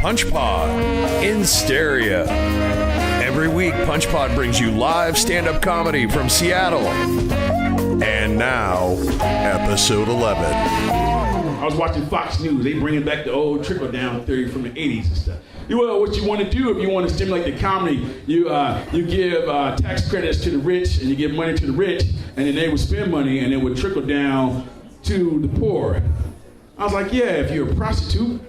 Punch Pod in stereo. Every week, Punch Pod brings you live stand-up comedy from Seattle. And now, episode 11. I was watching Fox News. They bringing back the old trickle-down theory from the 80s and stuff. Well, what you want to do if you want to stimulate the comedy, you give tax credits to the rich and you give money to the rich, and then they would spend money and it would trickle down to the poor. I was like, yeah, if you're a prostitute.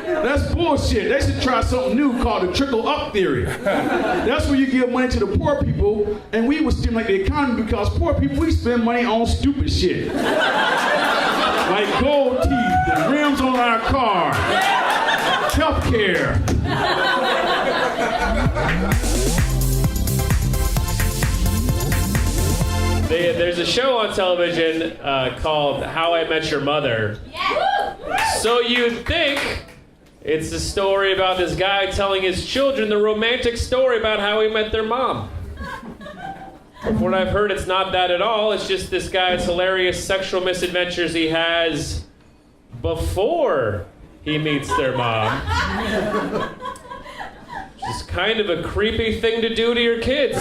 That's bullshit. They should try something new called the trickle-up theory. That's where you give money to the poor people, and we would stimulate the economy because poor people, we spend money on stupid shit. Like gold teeth and rims on our car, health care. There's a show on television called How I Met Your Mother. So you'd think it's a story about this guy telling his children the romantic story about how he met their mom. From what I've heard, it's not that at all. It's just this guy's hilarious sexual misadventures he has before he meets their mom. It's kind of a creepy thing to do to your kids.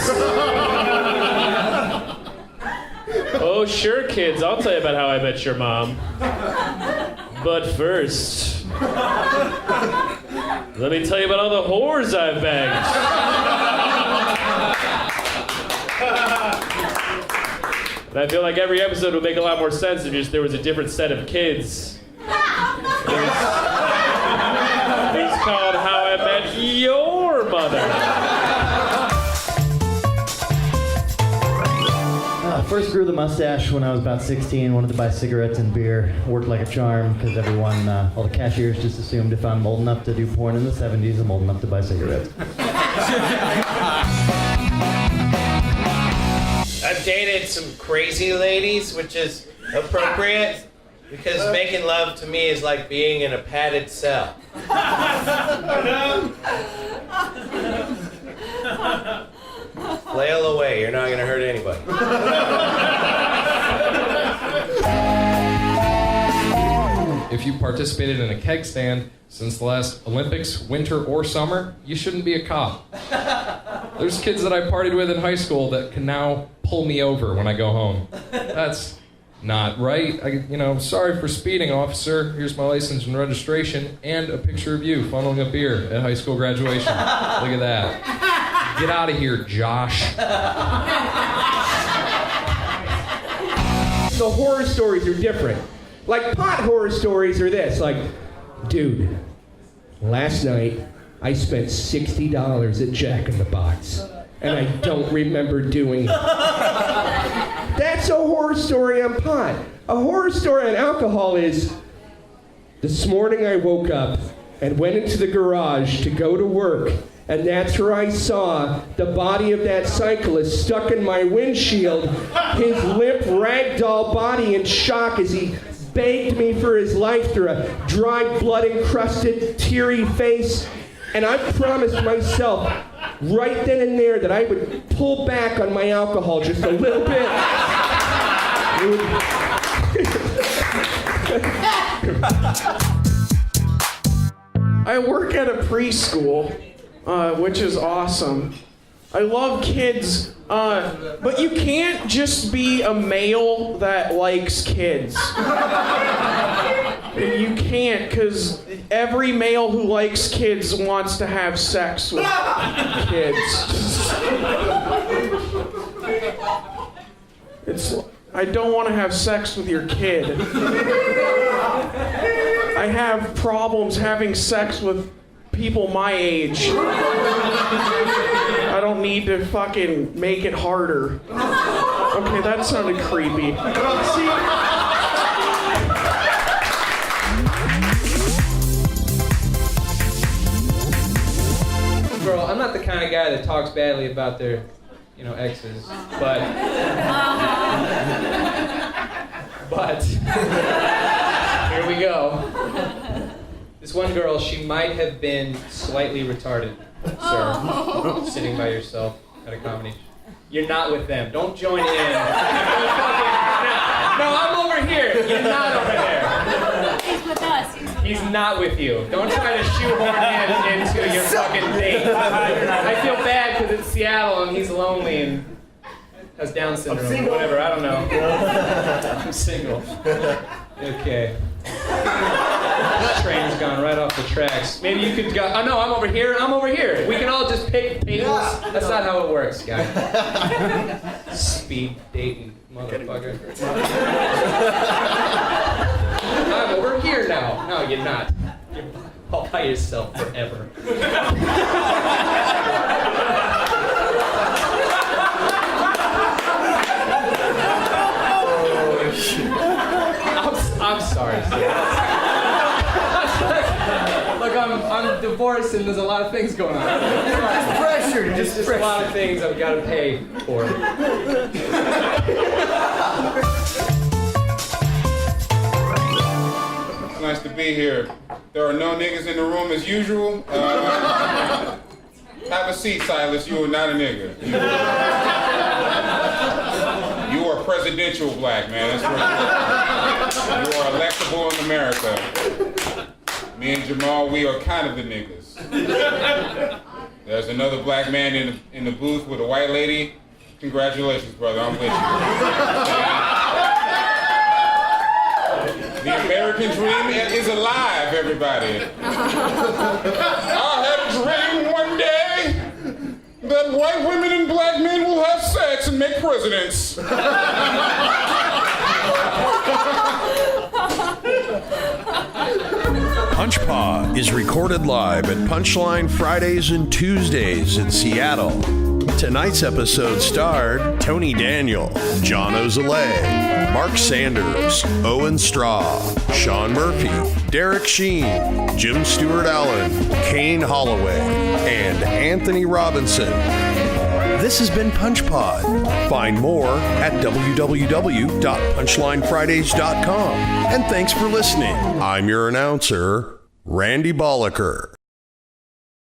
Oh, sure, kids, I'll tell you about how I met your mom. But first, let me tell you about all the whores I've banged. And I feel like every episode would make a lot more sense if just there was a different set of kids. It's called How I Met Your Mother. First grew the mustache when I was about 16, wanted to buy cigarettes and beer. Worked like a charm because everyone, all the cashiers just assumed if I'm old enough to do porn in the 70s, I'm old enough to buy cigarettes. I've dated some crazy ladies, which is appropriate because making love to me is like being in a padded cell. Flail away, you're not gonna hurt anybody. If you participated in a keg stand since the last Olympics, winter or summer, you shouldn't be a cop. There's kids that I partied with in high school that can now pull me over when I go home. That's not right. Sorry for speeding, officer. Here's my license and registration and a picture of you funneling a beer at high school graduation. Look at that. Get out of here, Josh. The horror stories are different. Like, pot horror stories are this. Like, dude, last night I spent $60 at Jack in the Box, and I don't remember doing it. That's a horror story on pot. A horror story on alcohol is, this morning I woke up and went into the garage to go to work, and that's where I saw the body of that cyclist stuck in my windshield, his limp ragdoll body in shock as he begged me for his life through a dry, blood-encrusted, teary face. And I promised myself right then and there that I would pull back on my alcohol just a little bit. I work at a preschool, which is awesome. I love kids, but you can't just be a male that likes kids. You can't, because every male who likes kids wants to have sex with kids. I don't want to have sex with your kid. I have problems having sex with people my age. I don't need to fucking make it harder. Okay, that sounded creepy. See? Girl, I'm not the kind of guy that talks badly about their, exes, but here we go. This one girl, she might have been slightly retarded, sir. Sitting by yourself at a comedy. You're not with them. Don't join in. No, I'm over here. You're not over there. He's with us. He's not with you. Don't try to shoehorn him into your fucking date. I feel bad because it's Seattle and he's lonely and has Down syndrome or whatever. I don't know. I'm single. Okay. This train's gone right off the tracks. Maybe you could go. Oh no, I'm over here. I'm over here. We can all just pick tables. That's not how it works, guy. Speed dating, motherfucker. I'm over here now. No, you're not. You're all by yourself forever. I'm sorry, sir. Look, I'm divorced and there's a lot of things going on. Pressure, There's just a lot of things I've got to pay for. It's nice to be here. There are no niggas in the room as usual. Have a seat, Silas. You are not a nigga. You are presidential black, man. That's right. You are electable in America. Me and Jamal, we are kind of the niggas. There's another black man in the booth with a white lady. Congratulations, brother. I'm with you. The American dream is alive, everybody. I had a dream one day that white women and black men will have sex and make presidents. Punchpaw is recorded live at Punchline Fridays and Tuesdays in Seattle. Tonight's episode starred Tony Daniel, John Ozale, Mark Sanders, Owen Straw, Sean Murphy, Derek Sheen, Jim Stewart Allen, Kane Holloway, and Anthony Robinson. This has been Punchpod. Find more at www.punchlinefridays.com. And thanks for listening. I'm your announcer, Randy Bolliker.